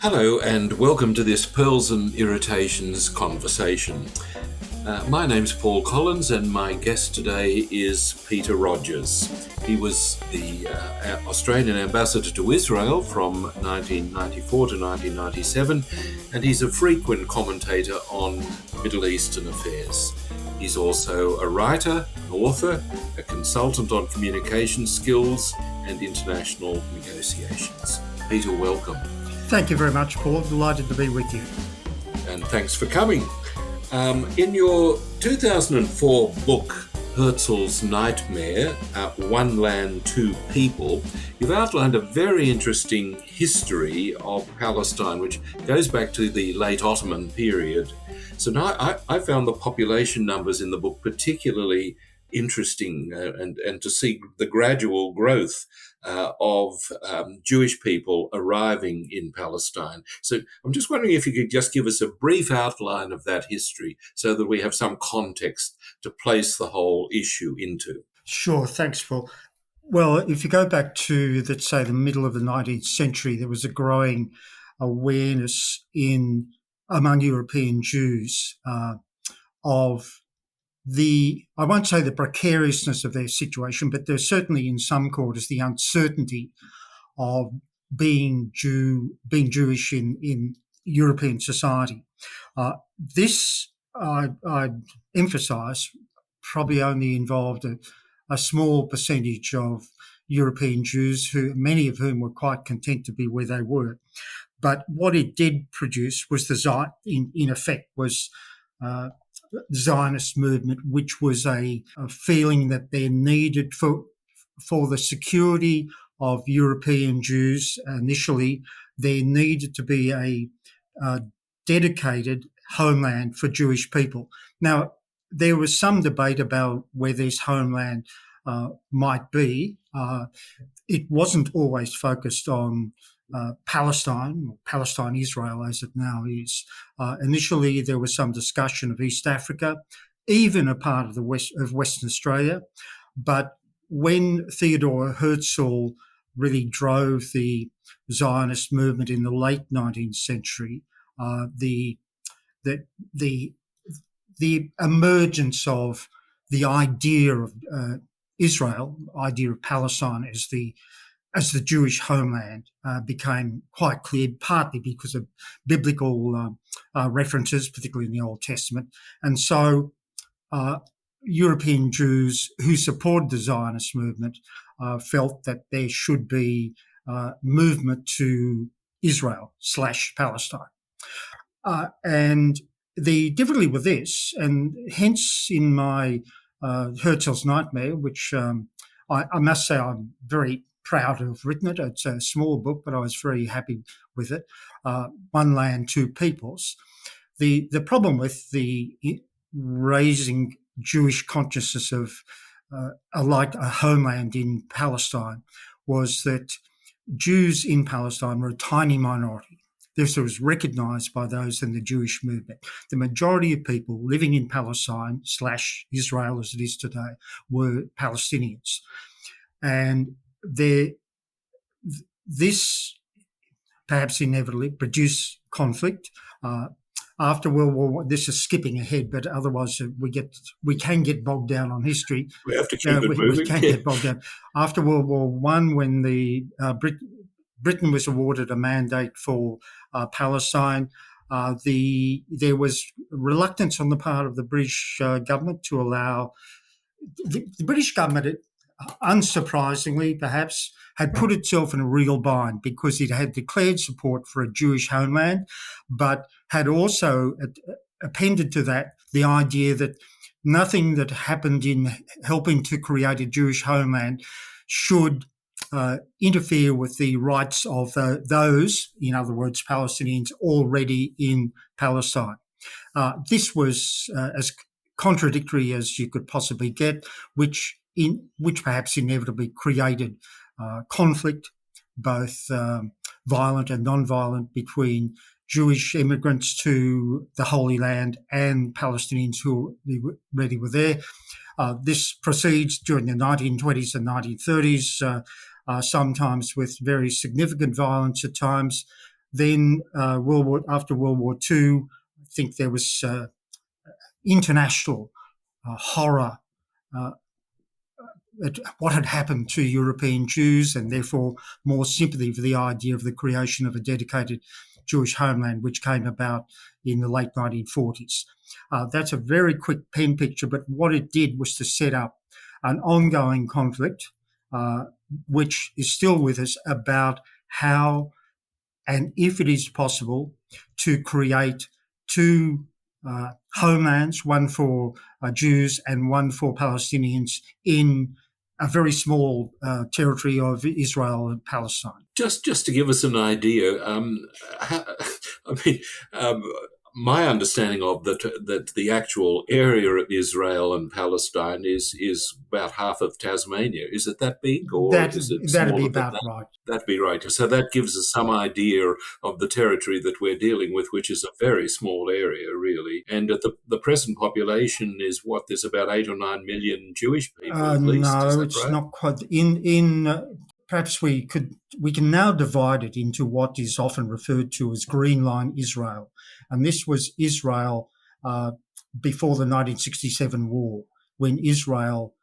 Hello and welcome to this Pearls and Irritations conversation. My name's Paul Collins and my guest today is Peter Rodgers. He was the Australian ambassador to Israel from 1994 to 1997, and he's a frequent commentator on Middle Eastern affairs. He's also a writer, an author, a consultant on communication skills and international negotiations. Peter, welcome. Thank you very much, Paul. Delighted to be with you. And thanks for coming. In your 2004 book, Herzl's Nightmare, One Land, Two People, you've outlined a very interesting history of Palestine, which goes back to the late Ottoman period. So now I found the population numbers in the book particularly interesting and to see the gradual growth of Jewish people arriving in Palestine. So I'm just wondering if you could just give us a brief outline of that history so that we have some context to place the whole issue into. Sure, thanks, Paul. Well, if you go back to, let's say, the middle of the 19th century, there was a growing awareness among European Jews of I won't say the precariousness of their situation, but there's certainly in some quarters the uncertainty of being Jewish in European society. This, I'd emphasise, probably only involved a small percentage of European Jews, many of whom were quite content to be where they were. But what it did produce was in effect, the Zionist movement, which was a feeling that there needed for the security of European Jews initially, there needed to be a dedicated homeland for Jewish people. Now, there was some debate about where this homeland might be. It wasn't always focused on Palestine, Israel as it now is. Initially, there was some discussion of East Africa, even a part of Western Australia. But when Theodor Herzl really drove the Zionist movement in the late 19th century, the emergence of the idea of Israel, idea of Palestine as the Jewish homeland became quite clear, partly because of biblical references, particularly in the Old Testament. And so European Jews who supported the Zionist movement felt that there should be movement to Israel/Palestine. And the difficulty with this, and hence in my Herzl's Nightmare, which I must say I'm very proud to have written it. It's a small book, but I was very happy with it. One Land, Two Peoples. The problem with the raising Jewish consciousness of a homeland in Palestine was that Jews in Palestine were a tiny minority. This was recognised by those in the Jewish movement. The majority of people living in Palestine/Israel as it is today were Palestinians. And this perhaps inevitably produced conflict after World War I. This is skipping ahead, but otherwise we can get bogged down on history. We have to keep it moving. We can get bogged down. After World War I, when Britain was awarded a mandate for Palestine, there was reluctance on the part of the British government to allow the British government. Unsurprisingly, perhaps, had put itself in a real bind because it had declared support for a Jewish homeland, but had also appended to that the idea that nothing that happened in helping to create a Jewish homeland should interfere with the rights of those, in other words, Palestinians already in Palestine. This was as contradictory as you could possibly get, which perhaps inevitably created conflict, both violent and non-violent, between Jewish immigrants to the Holy Land and Palestinians who already were there. This proceeds during the 1920s and 1930s, sometimes with very significant violence at times. Then after World War II, I think there was international horror at what had happened to European Jews, and therefore more sympathy for the idea of the creation of a dedicated Jewish homeland, which came about in the late 1940s. That's a very quick pen picture, but what it did was to set up an ongoing conflict, which is still with us, about how and if it is possible to create two homelands, one for Jews and one for Palestinians, in a very small territory of Israel and Palestine. Just to give us an idea, my understanding of that the actual area of Israel and Palestine is about half of Tasmania. Is it that big, or is it that'd be smaller about than that? right. That'd be right. So that gives us some idea of the territory that we're dealing with, which is a very small area, really. And the present population is what? There's about 8 or 9 million Jewish people at least. No, Is that it's right? not quite. Perhaps we can now divide it into what is often referred to as Green Line Israel, and this was Israel before the 1967 war, when Israel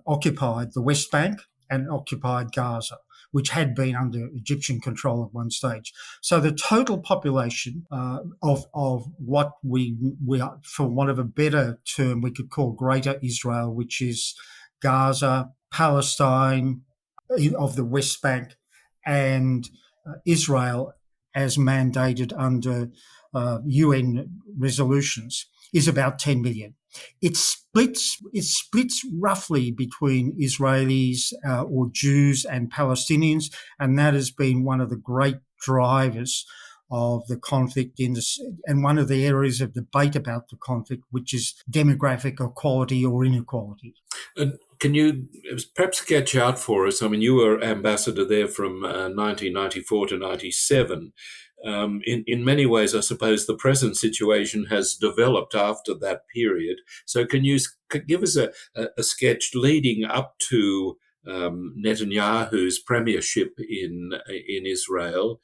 occupied the West Bank and occupied Gaza, which had been under Egyptian control at one stage. So the total population of what we are, for want of a better term, we could call Greater Israel, which is Gaza, Palestine, of the West Bank, and Israel as mandated under UN resolutions, is about 10 million. It splits roughly between Israelis or Jews and Palestinians, and that has been one of the great drivers of the conflict and one of the areas of debate about the conflict, which is demographic equality or inequality. And can you perhaps sketch out for us? I mean, you were ambassador there from 1994 to 97. In many ways, I suppose the present situation has developed after that period. So can you give us a sketch leading up to Netanyahu's premiership in Israel,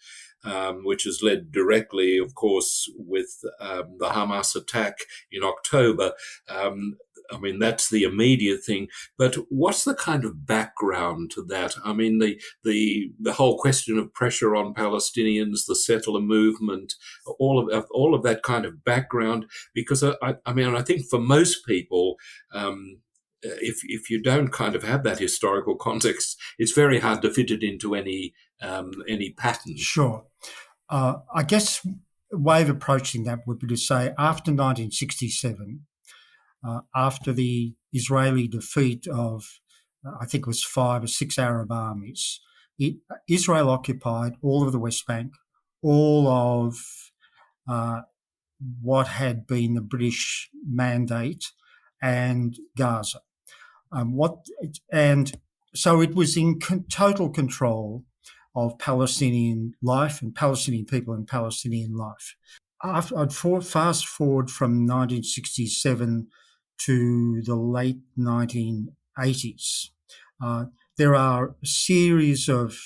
which is led directly, of course, with the Hamas attack in October. I mean, that's the immediate thing. But what's the kind of background to that? I mean, the whole question of pressure on Palestinians, the settler movement, all of that kind of background. Because I think for most people, if you don't kind of have that historical context, it's very hard to fit it into any pattern. Sure. I guess a way of approaching that would be to say after 1967, after the Israeli defeat of, I think it was 5 or 6 Arab armies, Israel occupied all of the West Bank, all of what had been the British mandate, and Gaza. So it was in total control of Palestinian life and Palestinian people and Palestinian life. I'd fast forward from 1967 to the late 1980s. There are a series of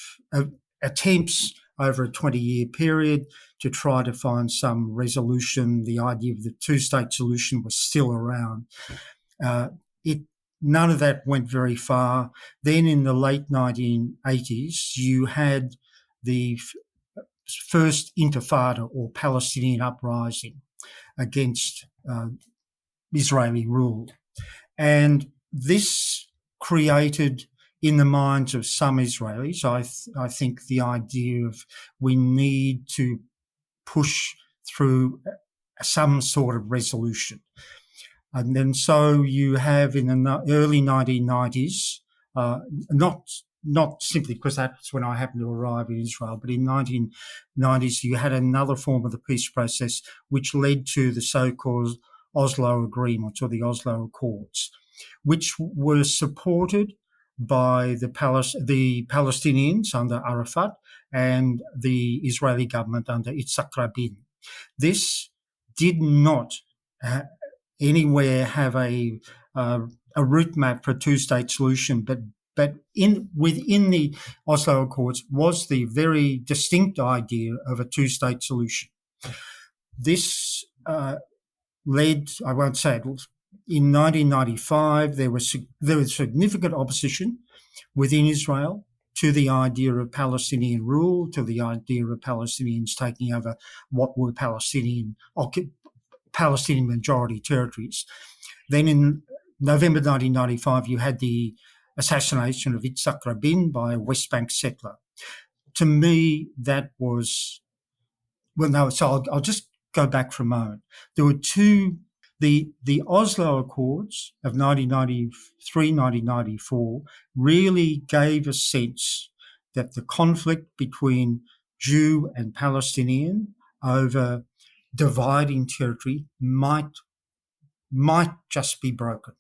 attempts over a 20-year period to try to find some resolution. The idea of the two-state solution was still around. None of that went very far. Then in the late 1980s, you had the first Intifada, or Palestinian uprising, against Israeli rule. And this created in the minds of some Israelis, I think, the idea of we need to push through some sort of resolution. And then so you have in the early 1990s, not simply because that's when I happened to arrive in Israel, but in 1990s you had another form of the peace process which led to the so-called Oslo Agreements, or the Oslo Accords, which were supported by the Palestinians under Arafat and the Israeli government under Yitzhak Rabin. This did not anywhere have a route map for a two-state solution, but But within the Oslo Accords was the very distinct idea of a two-state solution. This led, I won't say it, in 1995 there was significant opposition within Israel to the idea of Palestinian rule, to the idea of Palestinians taking over what were Palestinian majority territories. Then in November 1995, you had the assassination of Yitzhak Rabin by a West Bank settler. To me, that was, so I'll just go back for a moment. There were two, the Oslo Accords of 1993, 1994 really gave a sense that the conflict between Jew and Palestinian over dividing territory might just be broken.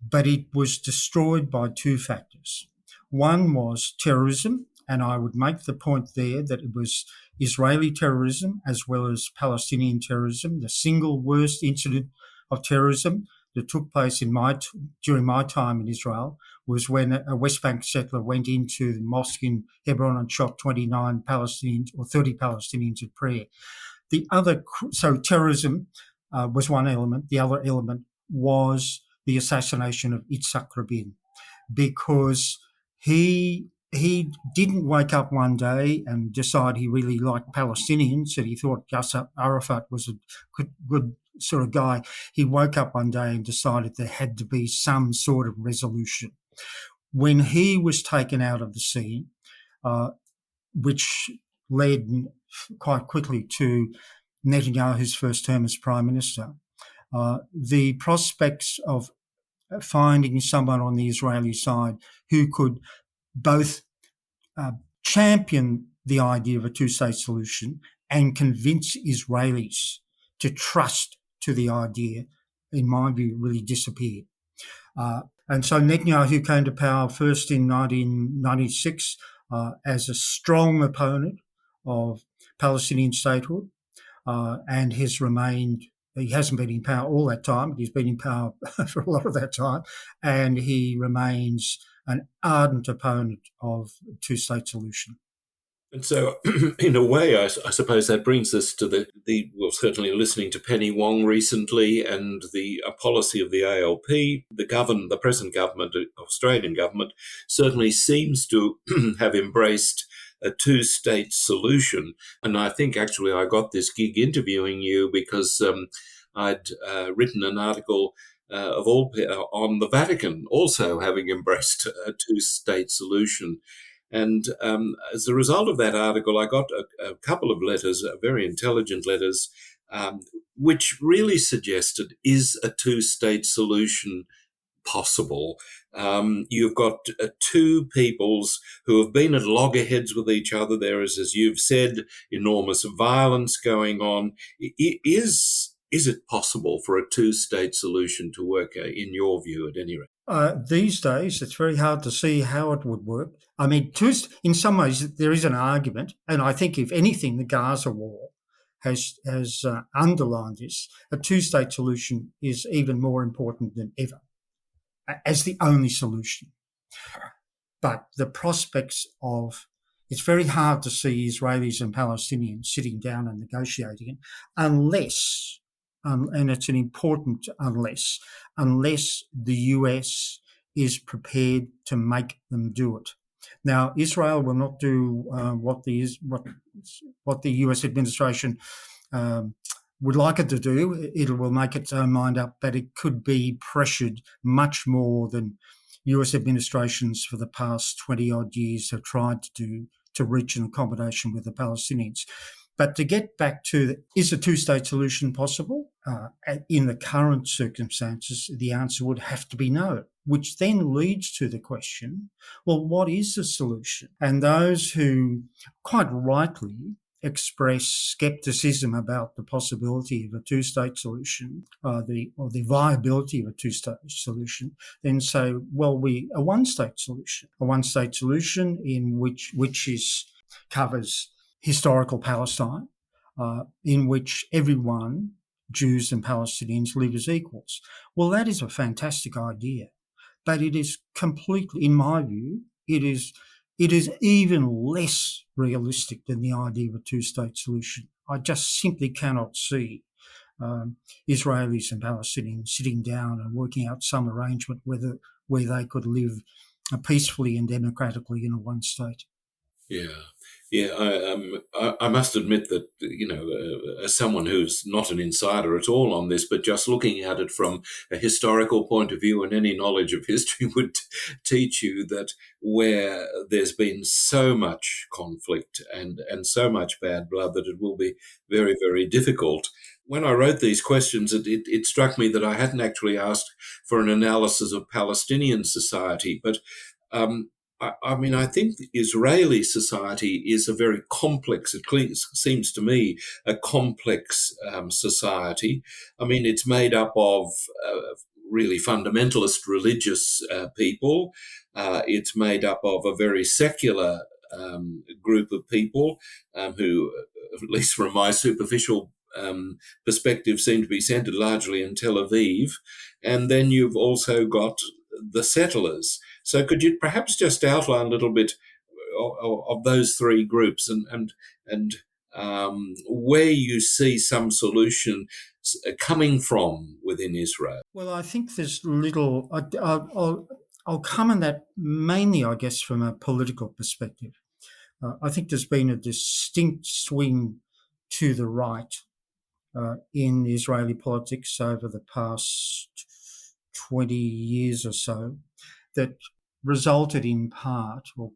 But it was destroyed by two factors. One was terrorism, and I would make the point there that it was Israeli terrorism as well as Palestinian terrorism. The single worst incident of terrorism that took place during my time in Israel was when a West Bank settler went into the mosque in Hebron and shot 29 Palestinians or 30 Palestinians at prayer. So terrorism was one element. The other element was the assassination of Yitzhak Rabin, because he didn't wake up one day and decide he really liked Palestinians, and he thought Yasser Arafat was a good sort of guy. He woke up one day and decided there had to be some sort of resolution. When he was taken out of the scene, which led quite quickly to Netanyahu's first term as Prime Minister, the prospects of finding someone on the Israeli side who could both champion the idea of a two-state solution and convince Israelis to trust to the idea, in my view, really disappeared. And so Netanyahu came to power first in 1996 as a strong opponent of Palestinian statehood, and has remained. He hasn't been in power all that time. He's been in power for a lot of that time, and he remains an ardent opponent of a two-state solution. And so, in a way, I suppose that brings us to well, certainly listening to Penny Wong recently, and the policy of the ALP, the present government, Australian government, certainly seems to have embraced a two-state solution. And I think actually I got this gig interviewing you because I'd written an article on the Vatican also having embraced a two-state solution. And as a result of that article, I got a couple of letters, very intelligent letters, which really suggested, is a two-state solution possible? You've got two peoples who have been at loggerheads with each other. There is, as you've said, enormous violence going on. Is it possible for a two-state solution to work, in your view, at any rate? These days, it's very hard to see how it would work. I mean, in some ways, there is an argument, and I think, if anything, the Gaza war has underlined this. A two-state solution is even more important than ever as the only solution. But the prospects of, it's very hard to see Israelis and Palestinians sitting down and negotiating it unless, and it's an important unless the US is prepared to make them do it. Now, Israel will not do what the US administration would like it to do. It will make its own mind up, but it could be pressured much more than US administrations for the past 20-odd years have tried to do to reach an accommodation with the Palestinians. But to get back to, is a two-state solution possible? In the current circumstances, the answer would have to be no, which then leads to the question, well, what is the solution? And those who quite rightly express skepticism about the possibility of a two-state solution, or the viability of a two-state solution, then say, well, a one-state solution in which covers historical Palestine, in which everyone, Jews and Palestinians, live as equals. Well, that is a fantastic idea. but it is completely, in my view, it is even less realistic than the idea of a two-state solution. I just simply cannot see Israelis and Palestinians sitting down and working out some arrangement where they could live peacefully and democratically in a one state. Yeah, yeah. I must admit that as someone who's not an insider at all on this, but just looking at it from a historical point of view, and any knowledge of history would teach you that where there's been so much conflict and so much bad blood, that it will be very, very difficult. When I wrote these questions, it struck me that I hadn't actually asked for an analysis of Palestinian society, but I think the Israeli society is a very complex, seems to me, a complex society. I mean, it's made up of really fundamentalist religious people. It's made up of a very secular group of people who, at least from my superficial perspective, seem to be centered largely in Tel Aviv. And then you've also got the settlers. So could you perhaps just outline a little bit of those three groups and where you see some solution coming from within Israel? Well, I think there's little. I'll come on that mainly, I guess, from a political perspective. I think there's been a distinct swing to the right in Israeli politics over the past 20 years or so, that resulted in part, or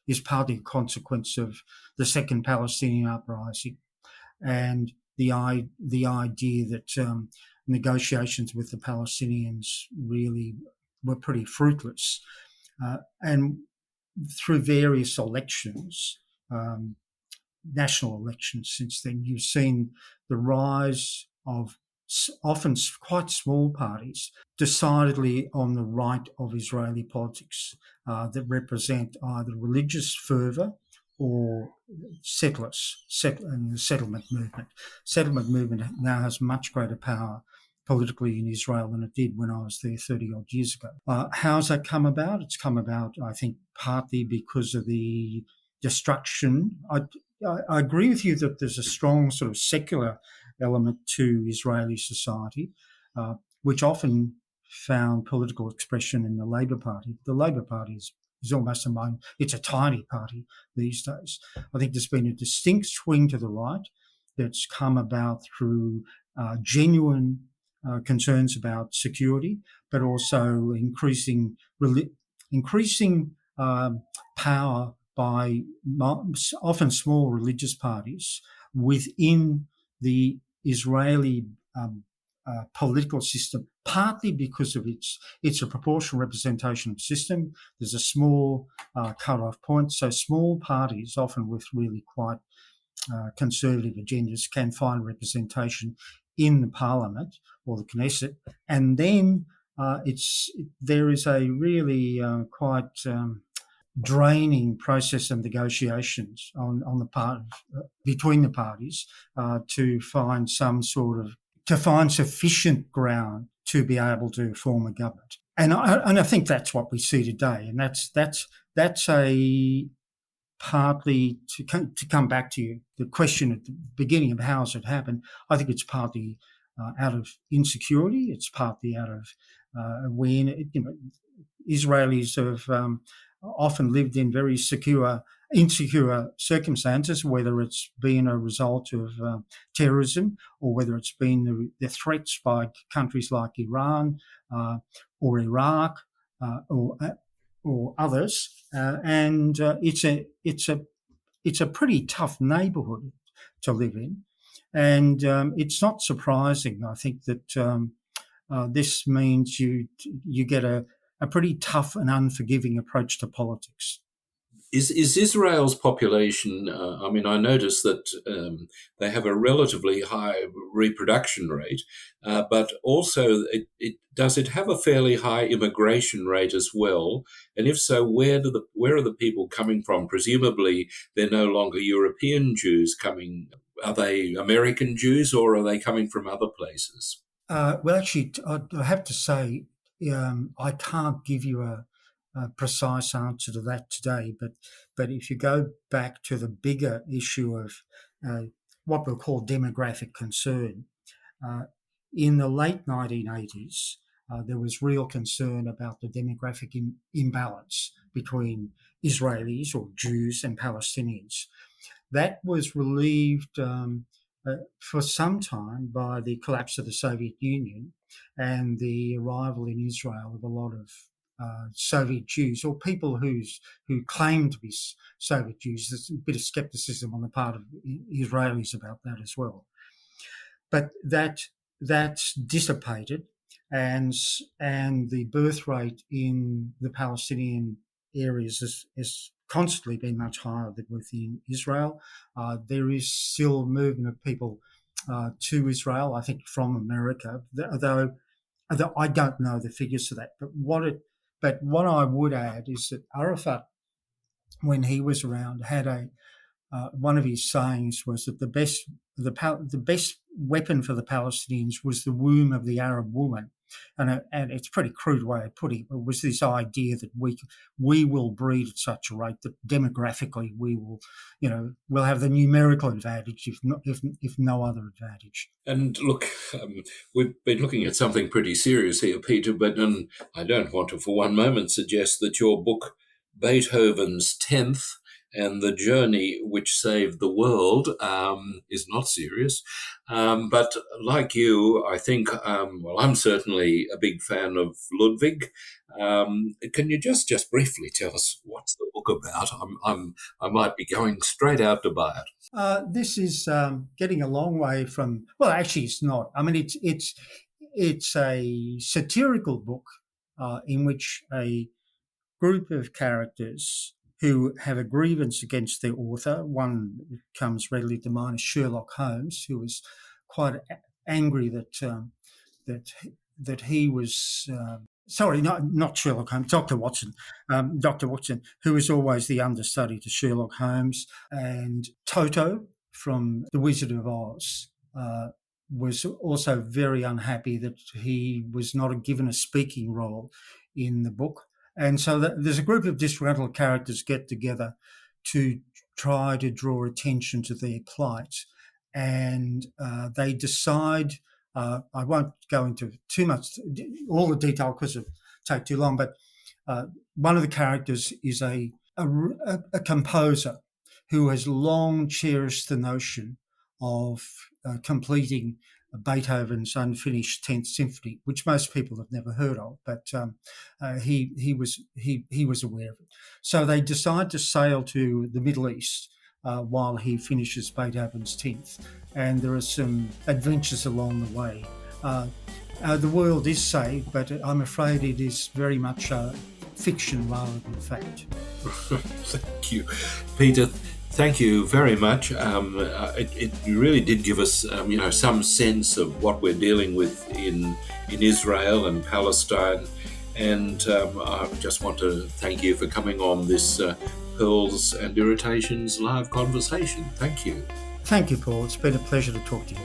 is partly a consequence of the Second Palestinian Uprising and the idea that negotiations with the Palestinians really were pretty fruitless. And through various elections, national elections since then, you've seen the rise of often quite small parties decidedly on the right of Israeli politics that represent either religious fervour or settlers and the settlement movement. Settlement movement now has much greater power politically in Israel than it did when I was there 30 odd years ago. How's that come about? It's come about, I think, partly because of the destruction. I agree with you that there's a strong sort of secular element to Israeli society, which often found political expression in the Labor Party. The Labor Party is almost it's a tiny party these days. I think there's been a distinct swing to the right that's come about through genuine concerns about security, but also increasing power by often small religious parties within the Israeli political system, partly because of it's a proportional representation system. There's a small cut-off point, so small parties, often with really quite conservative agendas, can find representation in the parliament or the Knesset, and then there is a really quite draining process of negotiations on the part between the parties to find sufficient ground to be able to form a government. And I think that's what we see today, and that's a partly to come back to the question at the beginning of how has it happened. I think it's partly out of insecurity. It's partly out of awareness. Israelis have often lived in very insecure circumstances, whether it's been a result of terrorism or whether it's been the threats by countries like Iran or Iraq or others, and it's a pretty tough neighbourhood to live in, and it's not surprising, I think, that this means you get a pretty tough and unforgiving approach to politics. Is Israel's population, I notice that they have a relatively high reproduction rate, but also does it have a fairly high immigration rate as well? And if so, where are the people coming from? Presumably they're no longer European Jews coming. Are they American Jews or are they coming from other places? Well, actually, I have to say I can't give you a precise answer to that today, but if you go back to the bigger issue of what we'll call demographic concern, uh, in the late 1980s, there was real concern about the demographic imbalance between Israelis or Jews and Palestinians. That was relieved for some time by the collapse of the Soviet Union and the arrival in Israel of a lot of Soviet Jews, or people who claim to be Soviet Jews. There's a bit of scepticism on the part of Israelis about that as well. But that's dissipated, and the birth rate in the Palestinian areas has constantly been much higher than within Israel. There is still a movement of people to Israel, I think, from America, although I don't know the figures for that. But what I would add is that Arafat, when he was around, had one of his sayings was that the best weapon for the Palestinians was the womb of the Arab woman, and it's a pretty crude way of putting it. It was this idea that we will breed at such a rate that demographically we will, we'll have the numerical advantage if no other advantage. And look, we've been looking at something pretty serious here, Peter, but I don't want to for one moment suggest that your book, Beethoven's 10th, and the journey which saved the world is not serious. But like you, I think, I'm certainly a big fan of Ludwig. Can you just briefly tell us what's the book about? I might be going straight out to buy it. This is getting a long way from. Well, actually, it's not. I mean, it's a satirical book in which a group of characters who have a grievance against their author. One comes readily to mind is Sherlock Holmes, who was quite angry that he was. Sorry, not Sherlock Holmes, Dr. Watson. Dr. Watson, who was always the understudy to Sherlock Holmes, and Toto from The Wizard of Oz was also very unhappy that he was not given a speaking role in the book. And so there's a group of disgruntled characters get together to try to draw attention to their plight. And they decide, I won't go into too much, all the detail because it take too long, but one of the characters is a composer who has long cherished the notion of completing Beethoven's unfinished 10th Symphony, which most people have never heard of, but he was aware of it. So they decide to sail to the Middle East while he finishes Beethoven's 10th, and there are some adventures along the way. The world is saved, but I'm afraid it is very much fiction rather than fact. Thank you, Peter. Thank you very much. It really did give us, some sense of what we're dealing with in Israel and Palestine. And I just want to thank you for coming on this Pearls and Irritations live conversation. Thank you. Thank you, Paul. It's been a pleasure to talk to you.